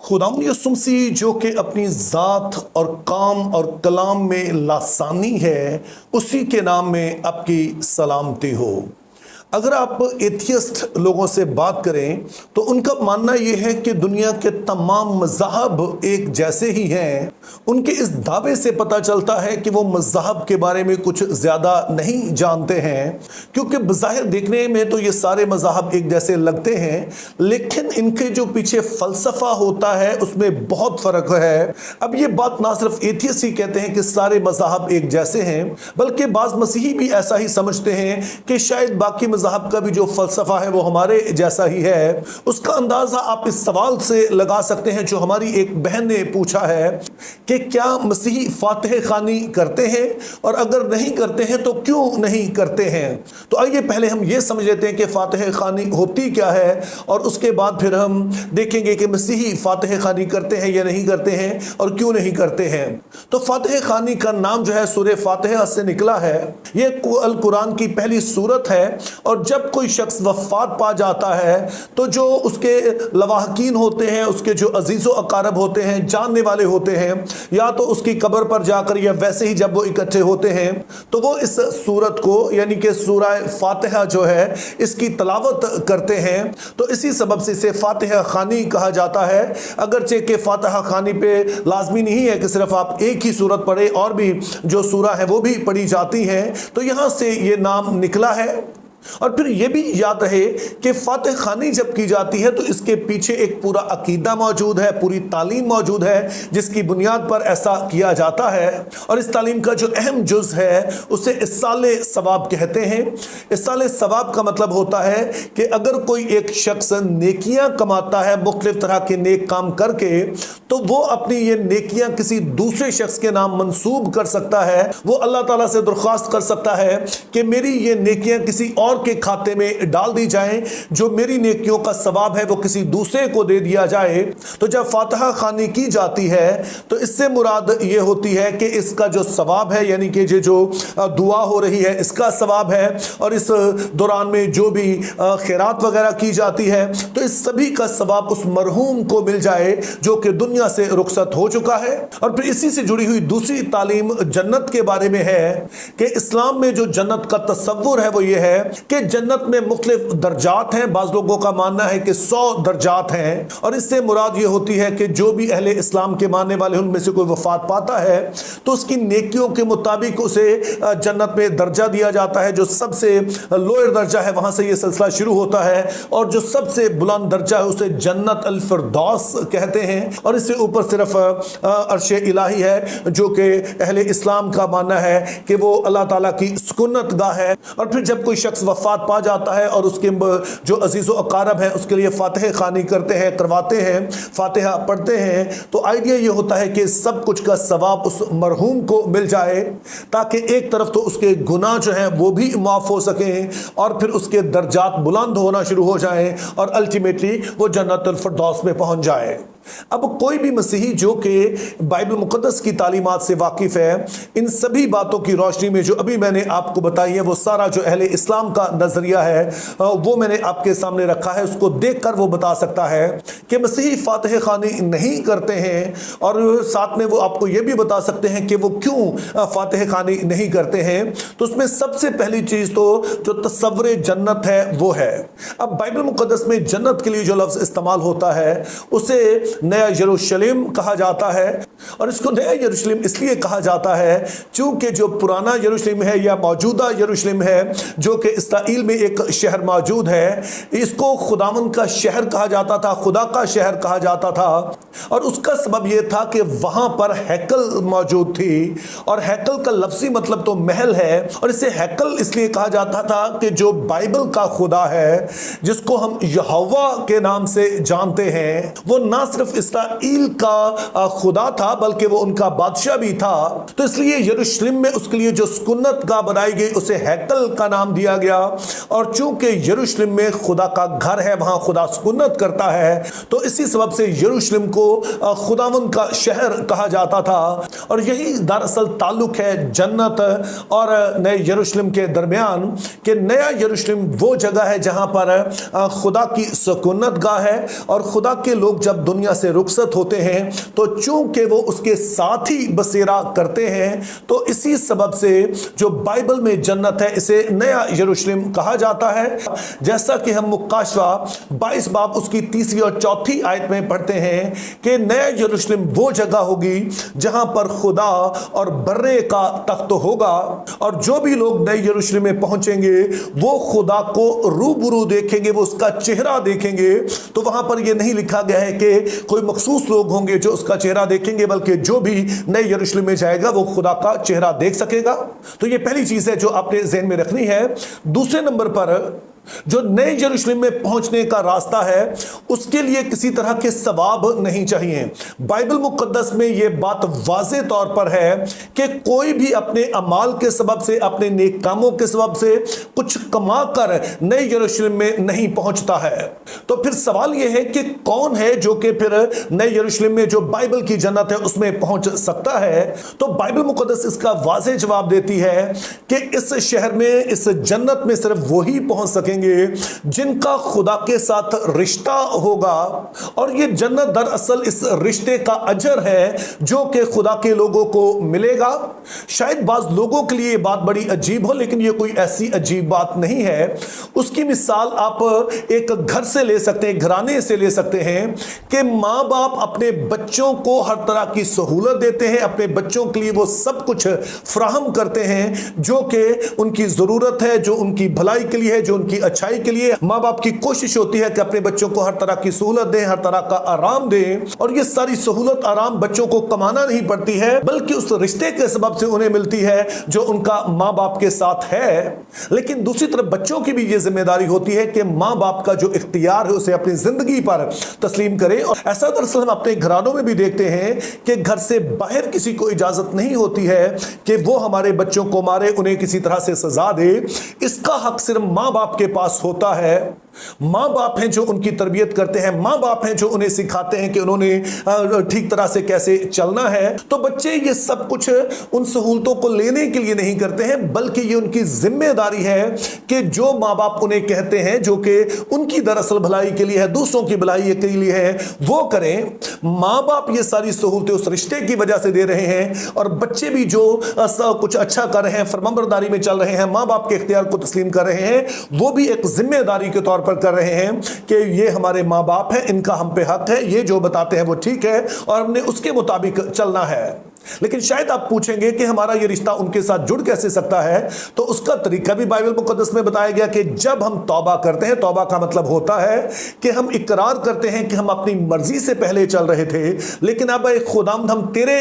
खुदावंद यीशु मसीह जो कि अपनी ज़ात और काम और कलाम में लासानी है, उसी के नाम में आपकी सलामती हो। अगर आप एथियस्ट लोगों से बात करें तो उनका मानना यह है कि दुनिया के तमाम मज़हब एक जैसे ही हैं। उनके इस दावे से पता चलता है कि वो मज़हब के बारे में कुछ ज़्यादा नहीं जानते हैं, क्योंकि बज़ाहिर देखने में तो ये सारे मज़हब एक जैसे लगते हैं, लेकिन इनके जो पीछे फ़लसफ़ा होता है उसमें बहुत फ़र्क है। अब ये बात ना सिर्फ एथियस्ट ही कहते हैं कि सारे मज़हब एक जैसे हैं, बल्कि बाज़ मसीही भी ऐसा ही समझते हैं कि शायद बाकी मज़हब का भी जो फ़लसफ़ा है वो हमारे जैसा ही है। उसका अंदाज़ा आप इस सवाल से लगा सकते हैं जो हमारी एक बहन ने पूछा है कि क्या मसीही फातिह खानी करते हैं, और अगर नहीं करते हैं तो क्यों नहीं करते हैं। तो आइए पहले हम ये समझ लेते हैं कि फातिह खानी होती क्या है, और उसके बाद फिर हम देखेंगे कि मसीही फातिह खानी करते हैं या नहीं करते हैं और क्यों नहीं करते हैं। तो फातिह खानी का नाम जो है सूरह फातिहा से निकला है। ये अल कुरान की पहली सूरत है, और जब कोई शख्स वफात पा जाता है तो जो उसके लवाहकीन होते हैं, उसके जो अजीज़ो अकारब होते हैं, जानने वाले होते हैं, या तो उसकी कब्र पर जाकर या वैसे ही जब वो इकट्ठे होते हैं तो वो इस सूरत को यानी कि सूरह फातिहा जो है इसकी तलावत करते हैं। तो इसी सबब से इसे फातिहा खानी कहा जाता है। अगरचे कि फातिहा खानी पे लाजमी नहीं है कि सिर्फ आप एक ही सूरत पढ़े, और भी जो सूरा है वो भी पढ़ी जाती हैं। तो यहाँ से ये नाम निकला है। और फिर ये भी याद रहे कि फातिह खानी जब की जाती है तो इसके पीछे एक पूरा अकीदा मौजूद है, पूरी तालीम मौजूद है, जिसकी बुनियाद पर ऐसा किया जाता है। और इस तालीम का जो अहम जुज है उसे इस्साले सवाब कहते हैं। इस्साले सवाब का मतलब होता है कि अगर कोई एक शख्स नेकियां कमाता है मुख्तलिफ तरह के नेक काम करके, तो वो अपनी ये नेकियां किसी दूसरे शख्स के नाम मंसूब कर सकता है। वो अल्लाह ताला से दरख्वास्त कर सकता है कि मेरी ये नेकियां किसी और के खाते में डाल दी जाएं, जो मेरी नेकियों का सवाब है वो किसी दूसरे को दे दिया जाए। तो जब फातिहा खानी की जाती है तो इससे मुराद ये होती है कि इसका जो सवाब है, यानी कि जो दुआ हो रही है इसका सवाब है, और इस दौरान में जो भी खैरात वगैरह की जाती है तो इस सभी का सवाब उस मरहूम को मिल जाए जो कि दुनिया से रुखसत हो चुका है। और फिर इसी से जुड़ी हुई दूसरी तालीम जन्नत के बारे में है कि इस्लाम में जो जन्नत का तस्वुर है वो ये है कि जन्नत में मुख्तलिफ दर्जात हैं। बाज़ लोगों का मानना है कि 100 दर्जात हैं, और इससे मुराद ये होती है कि जो भी अहले इस्लाम के मानने वाले उनमें से कोई वफात पाता है तो उसकी नेकियों के मुताबिक उसे जन्नत में दर्जा दिया जाता है। जो सबसे लोअर दर्जा है वहाँ से ये सिलसिला शुरू होता है, और जो सबसे बुलंद दर्जा है उसे जन्नत अल फिरदौस कहते हैं। और इससे ऊपर सिर्फ अर्श इलाही है, जो कि अहले इस्लाम का मानना है कि वो अल्लाह ताला की सुकूनत गाह है। और फिर जब कोई शख्स वफात पा जाता है और उसके जो अजीज़ो अकारब हैं उसके लिए फातिह खानी करते हैं, करवाते हैं, फातिहा पढ़ते हैं, तो आइडिया ये होता है कि सब कुछ का सवाब उस मरहूम को मिल जाए, ताकि एक तरफ तो उसके गुनाह जो हैं वो भी माफ़ हो सकें, और फिर उसके दर्जात बुलंद होना शुरू हो जाएं, और अल्टीमेटली वो जन्नतुल फिरदौस में पहुंच जाए। अब कोई भी मसीही जो कि बाइबल मुक़द्दस की तालीमात से वाकिफ़ है, इन सभी बातों की रोशनी में जो अभी मैंने आपको बताई है, वो सारा जो अहले इस्लाम का नज़रिया है वो मैंने आपके सामने रखा है। उसको देखकर वो बता सकता है कि मसीही फातिह खानी नहीं करते हैं, और साथ में वो आपको ये भी बता सकते हैं कि वो क्यों फातिह खानी नहीं करते हैं। तो उसमें सबसे पहली चीज़ तो जो तस्वुर जन्नत है वो है। अब बाइबल मुक़द्दस में जन्नत के लिए जो लफ्ज़ इस्तेमाल होता है उसे नया यरूशलेम कहा जाता है, और इसको नया यरूशलेम इसलिए कहा जाता है क्योंकि जो पुराना यरूशलेम है या मौजूदा यरूशलेम है, जो कि इसराइल में एक शहर मौजूद है, इसको खुदावंद का शहर कहा जाता था, खुदा का शहर कहा जाता था। और उसका सबब यह था कि वहाँ पर हैकल मौजूद थी, और हैकल का लफ्ज़ी मतलब तो महल है, और इसे हैकल इसलिए कहा जाता था कि जो बाइबल का खुदा है, जिसको हम यहोवा के नाम से जानते हैं, वो ना सिर्फ इसराइल का खुदा था बल्कि वो उनका बादशाह भी था। तो इसलिए यरूशलेम में उसके लिए जो सुकूनत गाह बनाई गई उसे हैकल का नाम दिया गया। और चूंकि यरूशलेम में खुदा का घर है, वहां खुदा सुकूनत करता है, तो इसी सबब से यरूशलेम को खुदावंद का शहर कहा जाता था। और यही दरअसल ताल्लुक है जन्नत और नए यरूशलेम के दरमियान, कि नया यरूशलेम वो जगह है जहां पर खुदा की सुकूनत गाह है, और खुदा के लोग जब दुनिया से रुखसत होते हैं तो चूंकि वो उसके साथ ही बसेरा करते हैं, तो इसी सबब से जो बाइबल में जन्नत है इसे नया यरूशलेम कहा जाता है। जैसा कि हम मुकाशवा 22 बाब उसकी 3री और 4थी आयत में पढ़ते हैं कि नया यरूशलेम वो जगह होगी जहां पर खुदा और बर्रे का तख्त होगा, और जो भी लोग नए यरूशलेम में पहुंचेंगे वो खुदा को रूबरू देखेंगे, वो उसका चेहरा देखेंगे। तो वहां पर यह नहीं लिखा गया है कि कोई मखसूस लोग होंगे जो उसका चेहरा देखेंगे, बल्कि जो भी नए यरूशलेम में जाएगा वो खुदा का चेहरा देख सकेगा। तो ये पहली चीज है जो आपने ज़हन में रखनी है। दूसरे नंबर पर जो नए यरूशलेम में पहुंचने का रास्ता है उसके लिए किसी तरह के सवाब नहीं चाहिए। बाइबल मुकद्दस में यह बात वाज़े तौर पर है कि कोई भी अपने अमाल के सबब से, अपने नेक कामों के सबब से कुछ कमा कर नए यरूशलेम में नहीं पहुंचता है। तो फिर सवाल यह है कि कौन है जो कि फिर नए यरूशलेम में जो बाइबल की जन्नत है उसमें पहुंच सकता है। तो बाइबल मुकद्दस इसका वाज़े जवाब देती है कि इस शहर में, इस जन्नत में सिर्फ वही पहुंच सके जिनका खुदा के साथ रिश्ता होगा। और ये जन्नत दरअसल इस रिश्ते का अजर है जो कि खुदा के लोगों को मिलेगा। शायद बाज लोगों के लिए ये बात बड़ी अजीब हो, लेकिन ये कोई ऐसी अजीब बात नहीं है। उसकी मिसाल आप एक घर से ले सकते हैं, घराने से ले सकते हैं कि माँ बाप अपने बच्चों को हर तरह की सहूलत देते हैं, अपने बच्चों के लिए वो सब कुछ फराहम करते हैं जो कि उनकी जरूरत है, जो उनकी भलाई के लिए है, जो उनकी अच्छाई के लिए। माँ बाप की कोशिश होती है कि अपने बच्चों को हर तरह की सहूलत दें, हर तरह का आराम दें। और ये सारी सहूलत आराम बच्चों को कमाना नहीं पड़ती है, बल्कि उस रिश्ते के सबब से उन्हें मिलती है जो उनका माँ बाप के साथ है। लेकिन दूसरी तरफ बच्चों की भी ये जिम्मेदारी होती है कि माँ बाप का जो इख्तियार है उसे अपनी जिंदगी पर तस्लीम करें। और ऐसा दरअसल हम अपने घरानों में भी देखते हैं कि घर से बाहर किसी को इजाजत नहीं होती है कि वो हमारे बच्चों को मारे, उन्हें किसी तरह से सजा दे। इसका हक सिर्फ माँ बाप के पास होता है। माँ बाप हैं जो उनकी तरबियत करते हैं, माँ बाप हैं जो उन्हें सिखाते हैं कि उन्होंने ठीक तरह से कैसे चलना है। तो बच्चे ये सब कुछ उन सहूलतों को लेने के लिए नहीं करते हैं, बल्कि ये उनकी जिम्मेदारी है कि जो माँ बाप उन्हें कहते हैं, जो कि उनकी दरअसल भलाई के लिए है, दूसरों की भलाई के लिए है, वो करें। माँ बाप ये सारी सहूलतें उस रिश्ते की वजह से दे रहे हैं, और बच्चे भी जो कुछ अच्छा कर रहे हैं, फरमाबरदारी में चल रहे हैं, माँ बाप के इख्तियार को तस्लीम कर रहे हैं, वो भी एक जिम्मेदारी के तौर पर कर रहे हैं कि ये हमारे माँ बाप हैं, इनका हम पे हक है, ये जो बताते हैं वो ठीक है और हमने उसके मुताबिक चलना है। लेकिन शायद आप पूछेंगे कि हमारा ये रिश्ता उनके साथ जुड़ कैसे सकता है। तो उसका तरीका भी बाइबल मुकद्दस में बताया गया कि जब हम तौबा करते हैं, तौबा का मतलब होता है कि हम इकरार करते हैं कि हम अपनी मर्जी से पहले चल रहे थे, लेकिन अब खुदावंद हम तेरे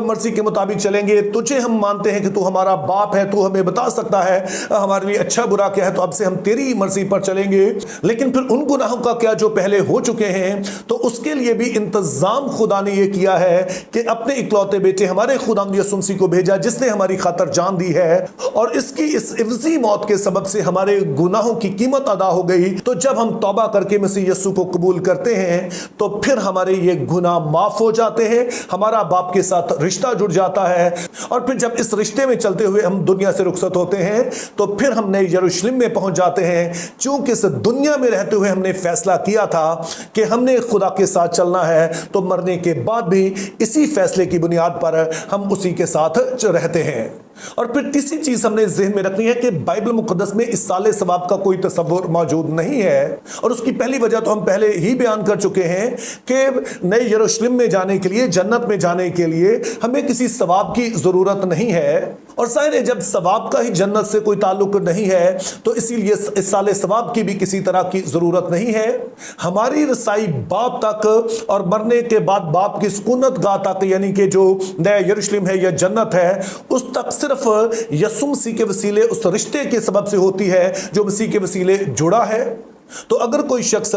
मर्जी के मुताबिक चलेंगे, तुझे हम मानते हैं कि तू हमारा बाप है, तू हमें बता सकता है हमारे लिए अच्छा बुरा क्या है, तो अब से हम तेरी मर्जी पर चलेंगे। लेकिन फिर उन गुनाहों का क्या जो पहले हो चुके हैं, तो उसके लिए भी इंतजाम खुदा ने यह किया है कि अपने इकलौते बेटे हमारे खुदावंद यीशु मसीह को भेजा, जिसने हमारी खातिर जान दी है, और इसकी इस इवजी मौत के सबब से हमारे गुनाहों की कीमत अदा हो गई। तो जब हम तौबा करके मसीह यीशु को कबूल करते हैं तो फिर हमारे ये गुनाह माफ हो जाते हैं, हमारा बाप के साथ रिश्ता जुड़ जाता है। और फिर जब इस रिश्ते में चलते हुए हम दुनिया से रुखसत होते हैं तो फिर हम नए यरूशलेम में पहुंच जाते हैं। चूंकि इस दुनिया में रहते हुए हमने फैसला किया था कि हमने खुदा के साथ चलना है, तो मरने के बाद भी इसी फैसले की बुनियाद पर हम उसी के साथ रहते हैं। और फिर तीसरी चीज हमने ज़हन में रखनी है कि बाइबल मुकद्दस में इस साले सवाब का कोई तस्वुर मौजूद नहीं है। और उसकी पहली वजह तो हम पहले ही बयान कर चुके हैं कि नए यरूशलेम में जाने के लिए, जन्नत में जाने के लिए हमें किसी सवाब की जरूरत नहीं है। और जाहिर है जब सवाब का ही जन्नत से कोई ताल्लुक नहीं है तो इसीलिए इस साले सवाब की भी किसी तरह की जरूरत नहीं है। हमारी रसाई बाप तक और मरने के बाद बाप की सुकूनत गाह तक, यानी कि जो नया यरूशलेम है या जन्नत है, उस तक सिर्फ यीशु मसीह के वसीले, उस रिश्ते के सबब से होती है जो मसीह के वसीले जुड़ा है। तो अगर कोई शख्स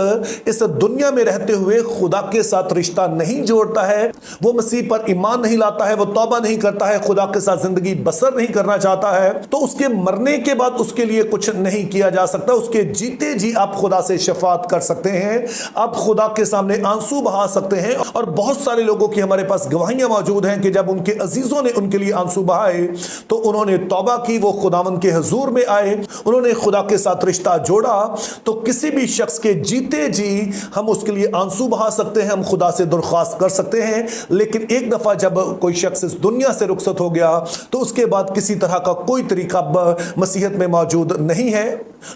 इस दुनिया में रहते हुए खुदा के साथ रिश्ता नहीं जोड़ता है, वो मसीह पर ईमान नहीं लाता है, वो तौबा नहीं करता है, खुदा के साथ जिंदगी बसर नहीं करना चाहता है, तो उसके मरने के बाद उसके लिए कुछ नहीं किया जा सकता। उसके जीते जी आप खुदा से शफात कर सकते हैं, आप खुदा के सामने आंसू बहा सकते हैं। और बहुत सारे लोगों की हमारे पास गवाहियां मौजूद हैं कि जब उनके अजीजों ने उनके लिए आंसू बहाए तो उन्होंने तौबा की, वो खुदावंद के हुजूर में आए, उन्होंने खुदा के साथ रिश्ता जोड़ा। तो किसी किसी भी शख्स के जीते जी हम उसके लिए आंसू बहा सकते हैं, हम खुदा से दरख्वास्त कर सकते हैं, लेकिन एक दफ़ा जब कोई शख्स इस दुनिया से रुखसत हो गया तो उसके बाद किसी तरह का कोई तरीका मसीहत में मौजूद नहीं है।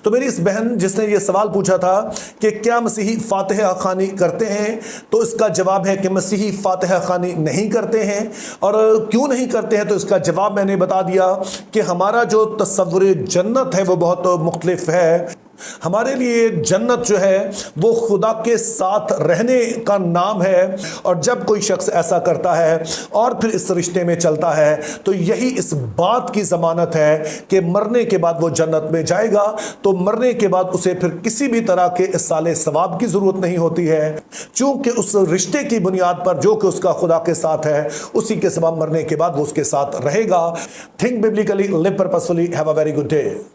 तो मेरी इस बहन जिसने ये सवाल पूछा था कि क्या मसीही फातिहा खानी करते हैं, तो इसका जवाब है कि मसीही फातिहा खानी नहीं करते हैं। और क्यों नहीं करते हैं, तो इसका जवाब मैंने बता दिया कि हमारा जो तस्वुर जन्नत है वो बहुत मुख्तलिफ है। हमारे लिए जन्नत जो है वो खुदा के साथ रहने का नाम है, और जब कोई शख्स ऐसा करता है और फिर इस रिश्ते में चलता है तो यही इस बात की ज़मानत है कि मरने के बाद वो जन्नत में जाएगा। तो मरने के बाद उसे फिर किसी भी तरह के इसाले सवाब की ज़रूरत नहीं होती है, चूँकि उस रिश्ते की बुनियाद पर जो कि उसका खुदा के साथ है उसी के सबब मरने के बाद वो उसके साथ रहेगा। Think biblically, live purposefully, have a very good day.